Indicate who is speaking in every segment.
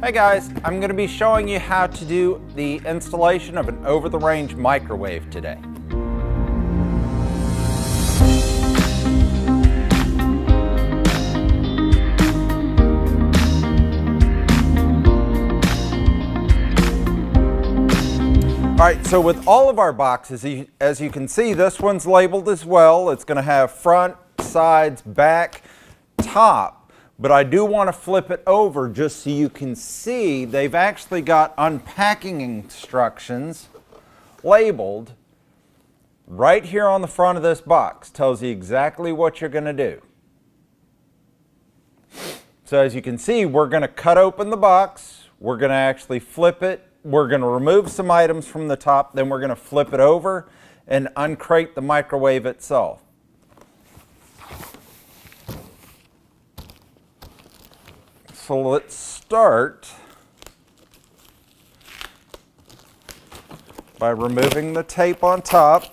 Speaker 1: Hey guys, I'm going to be showing you how to do the installation of an over-the-range microwave today. Alright, so with all of our boxes, as you can see, this one's labeled as well. It's going to have front, sides, back, top. But I do want to flip it over just so you can see they've actually got unpacking instructions labeled right here on the front of this box. Tells you exactly what you're going to do. So as you can see, we're going to cut open the box. We're going to actually flip it. We're going to remove some items from the top. Then we're going to flip it over and uncrate the microwave itself. So let's start by removing the tape on top.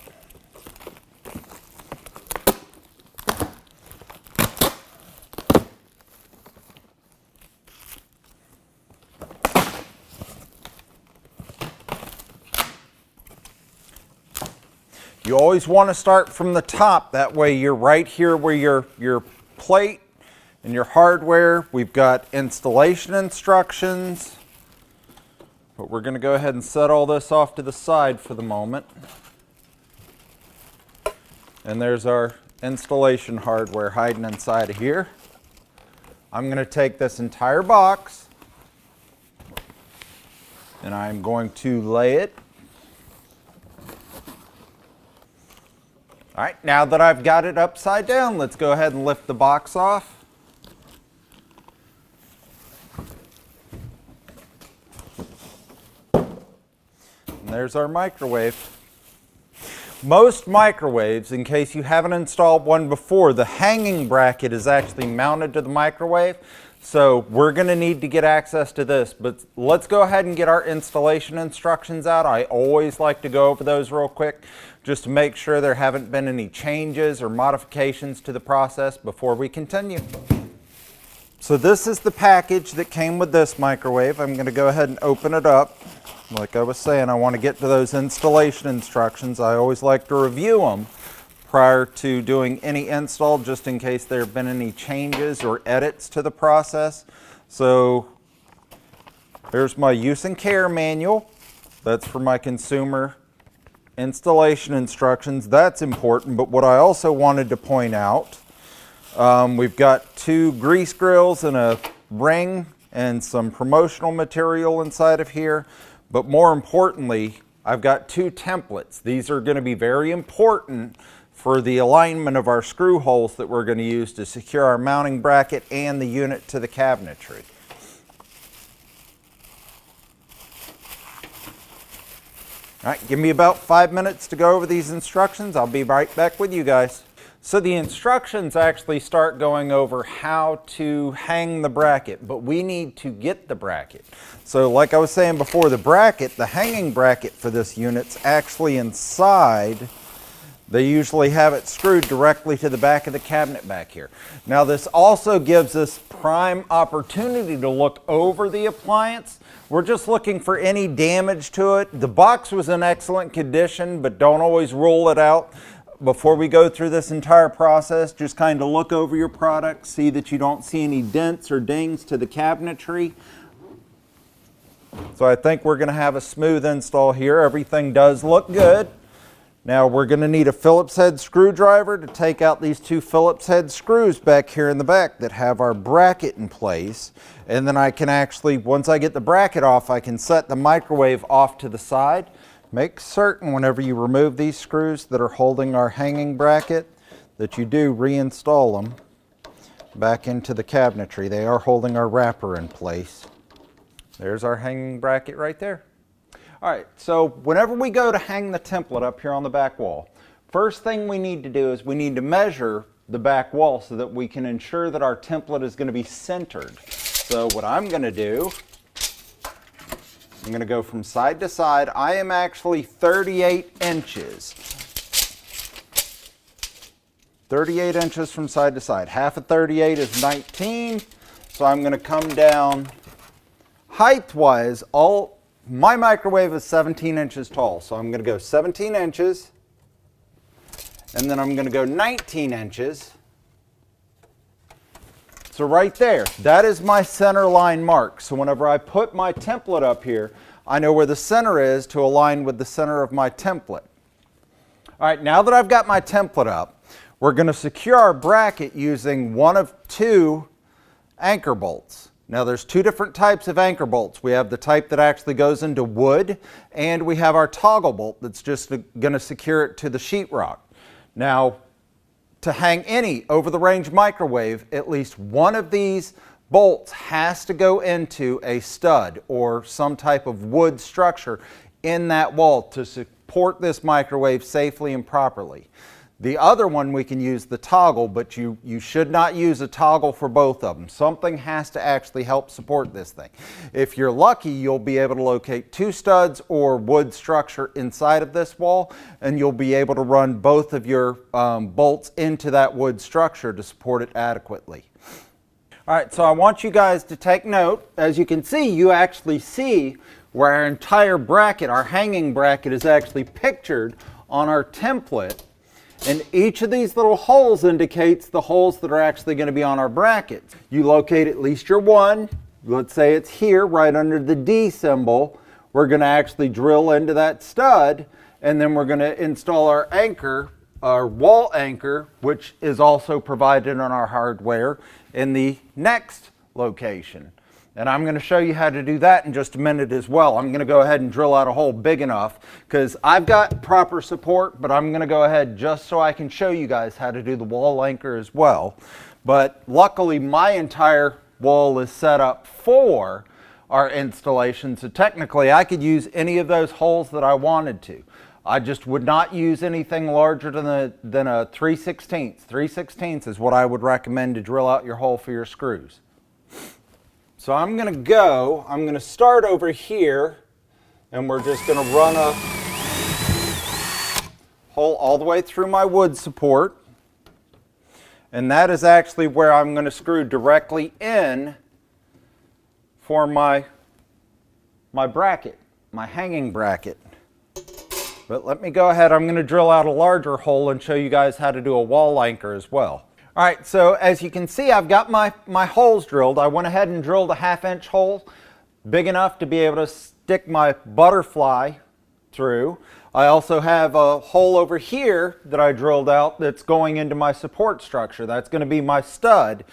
Speaker 1: You always want to start from the top. That way you're right here where your plate and your hardware. We've got installation instructions, but we're going to go ahead and set all this off to the side for the moment. And there's our installation hardware hiding inside of here. I'm going to take this entire box and I'm going to lay it. All right, now that I've got it upside down, let's go ahead and lift the box off. There's our microwave. Most microwaves, in case you haven't installed one before, the hanging bracket is actually mounted to the microwave. So we're going to need to get access to this. But let's go ahead and get our installation instructions out. I always like to go over those real quick just to make sure there haven't been any changes or modifications to the process before we continue. So this is the package that came with this microwave. I'm going to go ahead and open it up. Like I was saying, I want to get to those installation instructions. I always like to review them prior to doing any install, just in case there have been any changes or edits to the process. So there's my use and care manual. That's for my consumer installation instructions. That's important, but what I also wanted to point out, we've got 2 grease grills and a ring and some promotional material inside of here. But more importantly, I've got 2 templates. These are going to be very important for the alignment of our screw holes that we're going to use to secure our mounting bracket and the unit to the cabinetry. All right, give me about 5 minutes to go over these instructions. I'll be right back with you guys. So the instructions actually start going over how to hang the bracket, but we need to get the bracket. So like I was saying before, the hanging bracket for this unit's actually inside. They usually have it screwed directly to the back of the cabinet back here. Now this also gives us prime opportunity to look over the appliance. We're just looking for any damage to it. The box was in excellent condition, but don't always rule it out. Before we go through this entire process, just kind of look over your product, see that you don't see any dents or dings to the cabinetry. So I think we're going to have a smooth install here. Everything does look good. Now we're going to need a Phillips head screwdriver to take out these 2 Phillips head screws back here in the back that have our bracket in place. And then I can actually, once I get the bracket off, I can set the microwave off to the side. Make certain whenever you remove these screws that are holding our hanging bracket that you do reinstall them back into the cabinetry. They are holding our wrapper in place. There's our hanging bracket right there. All right, so whenever we go to hang the template up here on the back wall, first thing we need to do is we need to measure the back wall so that we can ensure that our template is going to be centered. So what I'm going to do, I'm going to go from side to side. I am actually 38 inches. 38 inches from side to side. Half of 38 is 19. So I'm going to come down Height-wise, my microwave is 17 inches tall, so I'm going to go 17 inches, and then I'm going to go 19 inches. So right there, that is my center line mark. So whenever I put my template up here, I know where the center is to align with the center of my template. All right, now that I've got my template up, we're going to secure our bracket using one of two anchor bolts. Now there's two different types of anchor bolts. We have the type that actually goes into wood, and we have our toggle bolt that's just going to secure it to the sheetrock. Now, to hang any over-the-range microwave, at least one of these bolts has to go into a stud or some type of wood structure in that wall to support this microwave safely and properly. The other one, we can use the toggle, but you should not use a toggle for both of them. Something has to actually help support this thing. If you're lucky, you'll be able to locate two studs or wood structure inside of this wall, and you'll be able to run both of your bolts into that wood structure to support it adequately. All right, so I want you guys to take note. As you can see, you actually see where our entire bracket, our hanging bracket, is actually pictured on our template. And each of these little holes indicates the holes that are actually going to be on our bracket. You locate at least your one. Let's say it's here, right under the D symbol. We're going to actually drill into that stud, and then we're going to install our anchor, our wall anchor, which is also provided on our hardware, in the next location. And I'm going to show you how to do that in just a minute as well. I'm going to go ahead and drill out a hole big enough because I've got proper support, but I'm going to go ahead just so I can show you guys how to do the wall anchor as well. But luckily my entire wall is set up for our installation, so technically I could use any of those holes that I wanted to. I just would not use anything larger than a 3/16. 3/16 is what I would recommend to drill out your hole for your screws. So I'm going to start over here, and we're just going to run a hole all the way through my wood support. And that is actually where I'm going to screw directly in for my bracket, my hanging bracket. But let me go ahead, I'm going to drill out a larger hole and show you guys how to do a wall anchor as well. All right, so as you can see, I've got my holes drilled. I went ahead and drilled a 1/2 inch hole, big enough to be able to stick my butterfly through. I also have a hole over here that I drilled out that's going into my support structure. That's going to be my stud.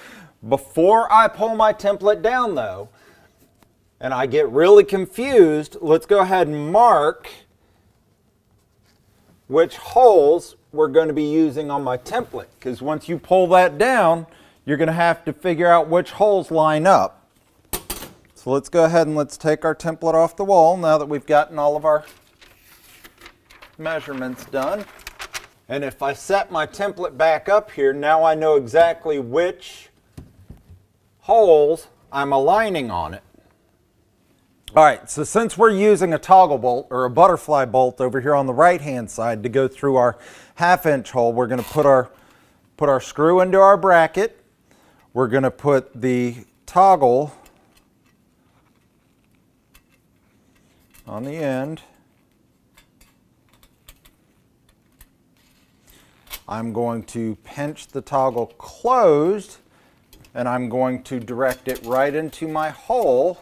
Speaker 1: Before I pull my template down though, and I get really confused, let's go ahead and mark which holes we're going to be using on my template, because once you pull that down, you're going to have to figure out which holes line up. So let's go ahead and let's take our template off the wall now that we've gotten all of our measurements done. And if I set my template back up here, now I know exactly which holes I'm aligning on it. All right, so since we're using a toggle bolt or a butterfly bolt over here on the right hand side to go through our 1/2 inch hole, we're going to put our screw into our bracket. We're going to put the toggle on the end. I'm going to pinch the toggle closed, and I'm going to direct it right into my hole.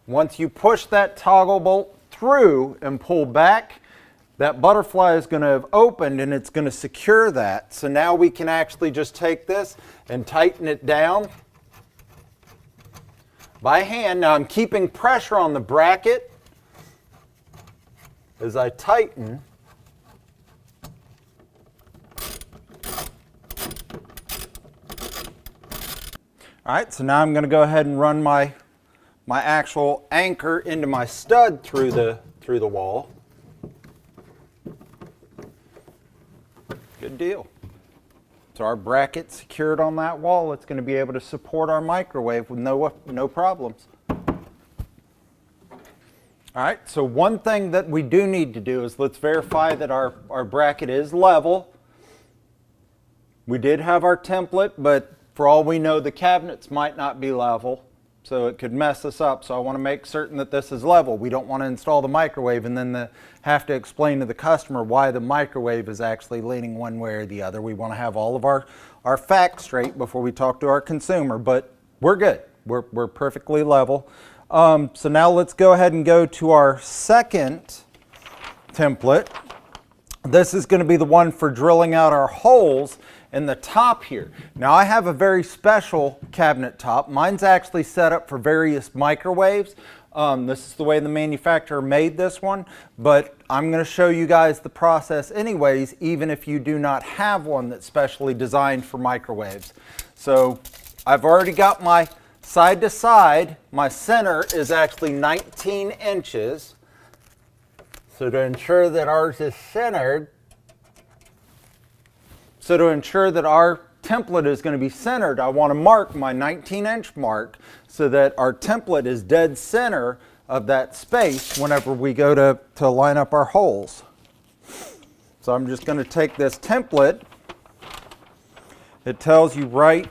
Speaker 1: Once you push that toggle bolt through and pull back, that butterfly is going to have opened and it's going to secure that. So now we can actually just take this and tighten it down by hand. Now I'm keeping pressure on the bracket as I tighten. All right, so now I'm going to go ahead and run my actual anchor into my stud through the wall. Good deal. So our bracket secured on that wall, it's going to be able to support our microwave with no problems. All right, so one thing that we do need to do is let's verify that our bracket is level. We did have our template, but for all we know, the cabinets might not be level, so it could mess us up. So I want to make certain that this is level. We don't want to install the microwave and then have to explain to the customer why the microwave is actually leaning one way or the other. We want to have all of our facts straight before we talk to our consumer, but we're good. We're perfectly level. So now let's go ahead and go to our second template. This is going to be the one for drilling out our holes in the top here. Now I have a very special cabinet top. Mine's actually set up for various microwaves. This is the way the manufacturer made this one, but I'm going to show you guys the process anyways, even if you do not have one that's specially designed for microwaves. So I've already got my side to side. My center is actually 19 inches. So to ensure that ours is centered, so to ensure that our template is going to be centered, I want to mark my 19-inch mark so that our template is dead center of that space whenever we go to line up our holes. So I'm just going to take this template. It tells you right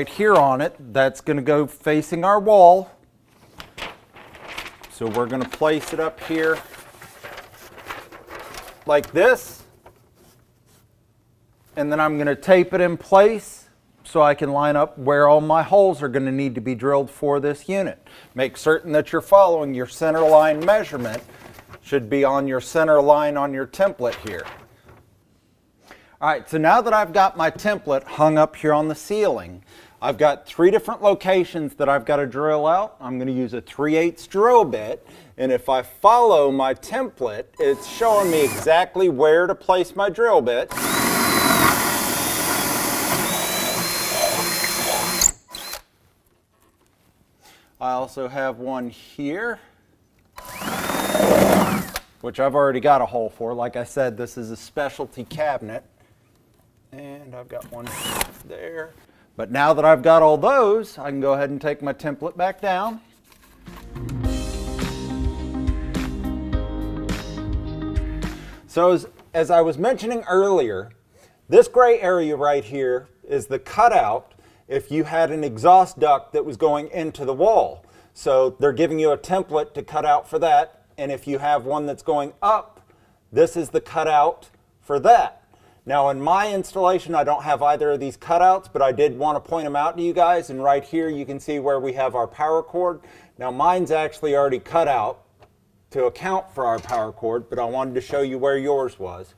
Speaker 1: here on it, that's going to go facing our wall. So we're going to place it up here like this. And then I'm going to tape it in place so I can line up where all my holes are going to need to be drilled for this unit. Make certain that you're following your center line measurement. Should be on your center line on your template here. All right, so now that I've got my template hung up here on the ceiling, I've got 3 different locations that I've got to drill out. I'm going to use a 3/8 drill bit, and if I follow my template, it's showing me exactly where to place my drill bit. I also have one here, which I've already got a hole for. Like I said, this is a specialty cabinet. And I've got one there. But now that I've got all those, I can go ahead and take my template back down. So as I was mentioning earlier, this gray area right here is the cutout if you had an exhaust duct that was going into the wall. So they're giving you a template to cut out for that. And if you have one that's going up, this is the cutout for that. Now in my installation, I don't have either of these cutouts, but I did want to point them out to you guys. And right here, you can see where we have our power cord. Now mine's actually already cut out to account for our power cord, but I wanted to show you where yours was.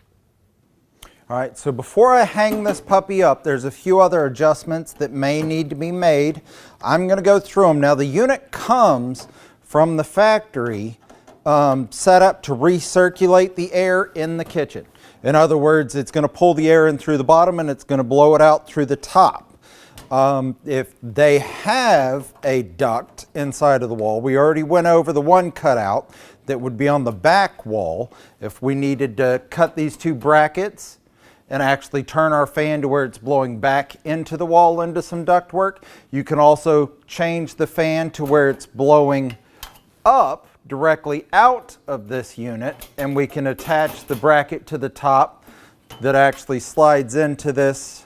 Speaker 1: All right, so before I hang this puppy up, there's a few other adjustments that may need to be made. I'm going to go through them. Now the unit comes from the factory set up to recirculate the air in the kitchen. In other words, it's going to pull the air in through the bottom and it's going to blow it out through the top. If they have a duct inside of the wall, we already went over the one cutout that would be on the back wall. If we needed to cut these 2 brackets and actually turn our fan to where it's blowing back into the wall into some duct work, you can also change the fan to where it's blowing up directly out of this unit, and we can attach the bracket to the top that actually slides into this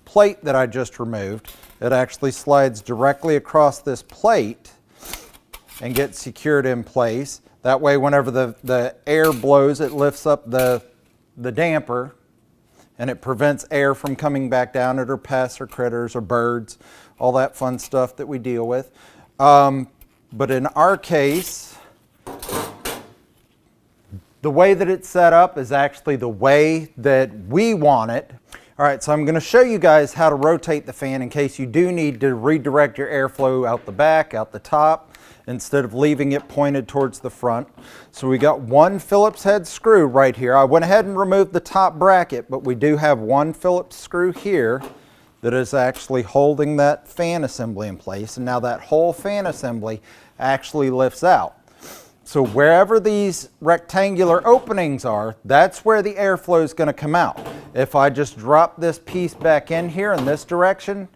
Speaker 1: plate that I just removed. It actually slides directly across this plate and gets secured in place. That way whenever the air blows, it lifts up the damper and it prevents air from coming back down it, or pests or critters or birds, all that fun stuff that we deal with. But in our case, the way that it's set up is actually the way that we want it. All right, so I'm going to show you guys how to rotate the fan in case you do need to redirect your airflow out the back, out the top, instead of leaving it pointed towards the front. So we got one Phillips head screw right here. I went ahead and removed the top bracket, but we do have one Phillips screw here that is actually holding that fan assembly in place. And now that whole fan assembly actually lifts out. So wherever these rectangular openings are, that's where the airflow is going to come out. If I just drop this piece back in here in this direction,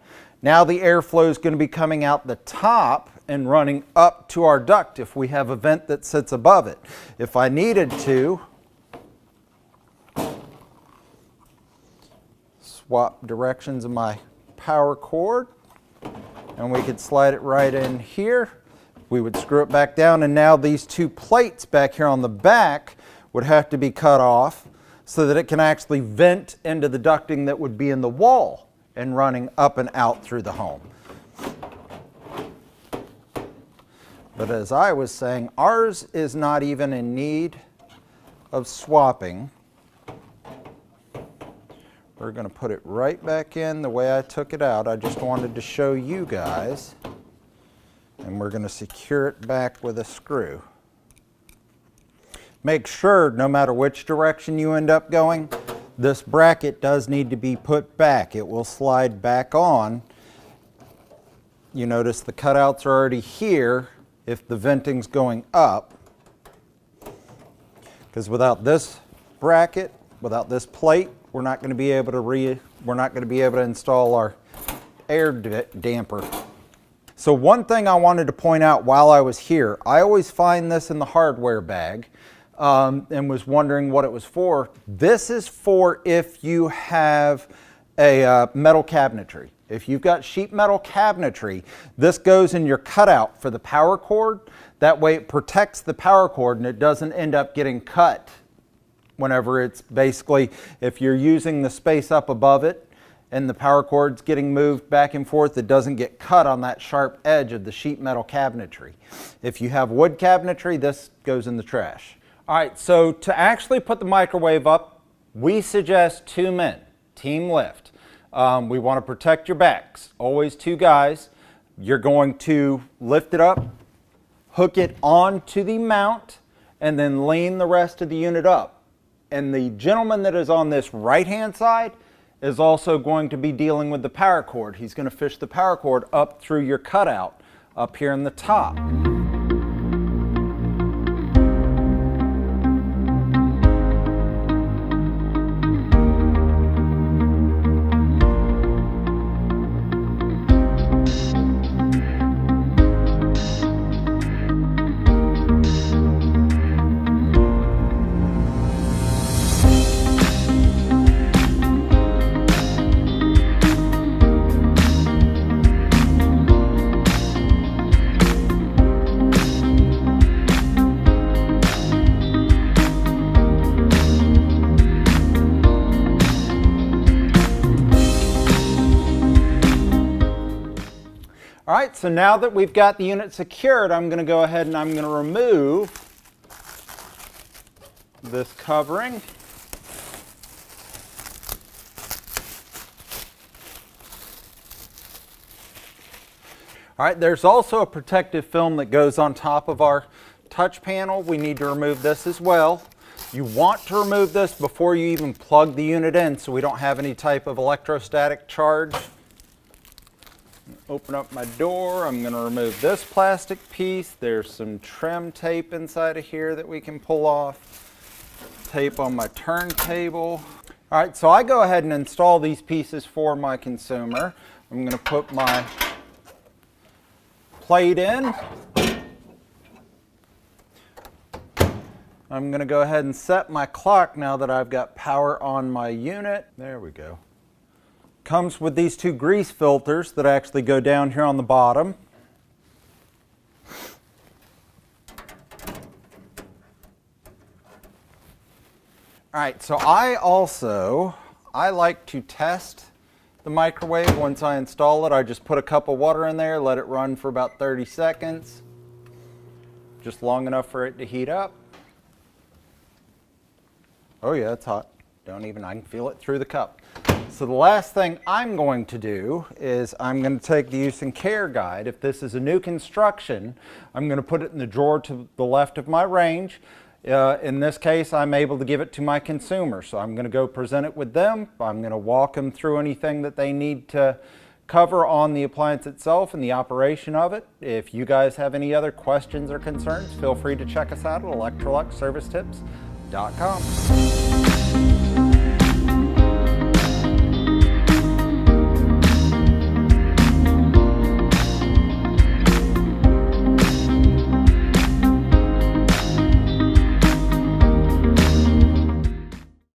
Speaker 1: now the airflow is going to be coming out the top and running up to our duct if we have a vent that sits above it. If I needed to, swap directions of my power cord, and we could slide it right in here. We would screw it back down, and now these two plates back here on the back would have to be cut off so that it can actually vent into the ducting that would be in the wall and running up and out through the home. But as I was saying, ours is not even in need of swapping. We're going to put it right back in the way I took it out. I just wanted to show you guys. And we're going to secure it back with a screw. Make sure, no matter which direction you end up going, this bracket does need to be put back. It will slide back on. You notice the cutouts are already here if the venting's going up. Because without this bracket, without this plate, we're not going to be able to install our air damper. So one thing I wanted to point out while I was here, I always find this in the hardware bag and was wondering what it was for. This is for if you have a metal cabinetry. If you've got sheet metal cabinetry, this goes in your cutout for the power cord. That way it protects the power cord and it doesn't end up getting cut whenever it's basically, if you're using the space up above it and the power cord's getting moved back and forth, it doesn't get cut on that sharp edge of the sheet metal cabinetry. If you have wood cabinetry, this goes in the trash. All right, so to actually put the microwave up, we suggest 2 men, team lift. We want to protect your backs. Always 2 guys. You're going to lift it up, hook it onto the mount, and then lean the rest of the unit up. And the gentleman that is on this right-hand side is also going to be dealing with the power cord. He's going to fish the power cord up through your cutout up here in the top. All right, so now that we've got the unit secured, I'm going to go ahead and I'm going to remove this covering. All right, there's also a protective film that goes on top of our touch panel. We need to remove this as well. You want to remove this before you even plug the unit in so we don't have any type of electrostatic charge. Open up my door. I'm going to remove this plastic piece. There's some trim tape inside of here that we can pull off. Tape on my turntable. All right, so I go ahead and install these pieces for my consumer. I'm going to put my plate in. I'm going to go ahead and set my clock now that I've got power on my unit. There we go. Comes with these 2 grease filters that actually go down here on the bottom. All right, so I like to test the microwave once I install it. I just put a cup of water in there, let it run for about 30 seconds, just long enough for it to heat up. Oh yeah, it's hot. I can feel it through the cup. So the last thing I'm going to do is I'm going to take the use and care guide. If this is a new construction, I'm going to put it in the drawer to the left of my range. In this case, I'm able to give it to my consumer. So I'm going to go present it with them. I'm going to walk them through anything that they need to cover on the appliance itself and the operation of it. If you guys have any other questions or concerns, feel free to check us out at electroluxservicetips.com.